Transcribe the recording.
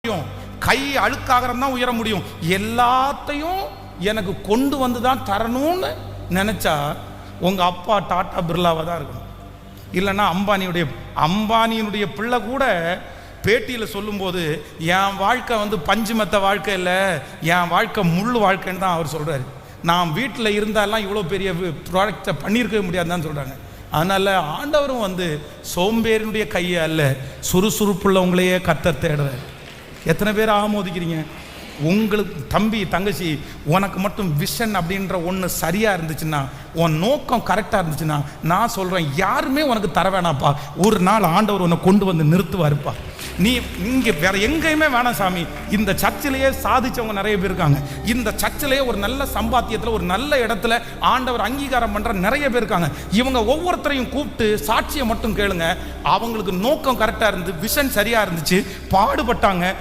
முடியும், கை அழுக்காகிறது தான் உயர முடியும். எல்லாத்தையும் எனக்கு கொண்டு வந்து தான் தரணும்னு நினைச்சா உங்க அப்பா டாடா பிர்லாவா தான் இருக்கணும். இல்லைன்னா அம்பானியினுடைய பிள்ளை கூட பேட்டியில் சொல்லும்போது என் வாழ்க்கை பஞ்சு மெத்த வாழ்க்கை இல்லை, என் வாழ்க்கை முள்ளு வாழ்க்கைன்னு தான் அவர் சொல்றாரு. நான் வீட்டில் இருந்தாலாம் இவ்வளோ பெரிய ப்ராடக்டை பண்ணியிருக்கவே முடியாதுன்னு சொல்றாங்க. அதனால ஆண்டவரும் சோம்பேறினுடைய கையை அல்ல, சுறுசுறுப்புள்ளவங்களையே கர்த்தர் தேடுறாரு. எத்தனை பேர் ஆமோதிக்கிறீங்க? உங்களுக்கு தம்பி தங்கச்சி, உனக்கு மட்டும் விஷன் அப்படின்ற ஒன்று சரியாக இருந்துச்சுன்னா, உன் நோக்கம் கரெக்டாக இருந்துச்சுன்னா, நான் சொல்கிறேன், யாருமே உனக்கு தர வேணாப்பா. ஒரு நாள் ஆண்டவர் உன்னை கொண்டு வந்து நிறுத்துவாருப்பா. நீ இங்கே வேற எங்கேயுமே வேணாம் சாமி. இந்த சர்ச்சிலேயே சாதிச்சவங்க நிறைய பேர் இருக்காங்க. இந்த சர்ச்சிலேயே ஒரு நல்ல சம்பாத்தியத்தில் ஒரு நல்ல இடத்துல ஆண்டவர் அங்கீகாரம் பண்ணுற நிறைய பேர் இருக்காங்க. இவங்க ஒவ்வொருத்தரையும் கூப்பிட்டு சாட்சியை மட்டும் கேளுங்க. அவங்களுக்கு நோக்கம் கரெக்டாக இருந்து, விஷன் சரியாக இருந்துச்சு, பாடுபட்டாங்க.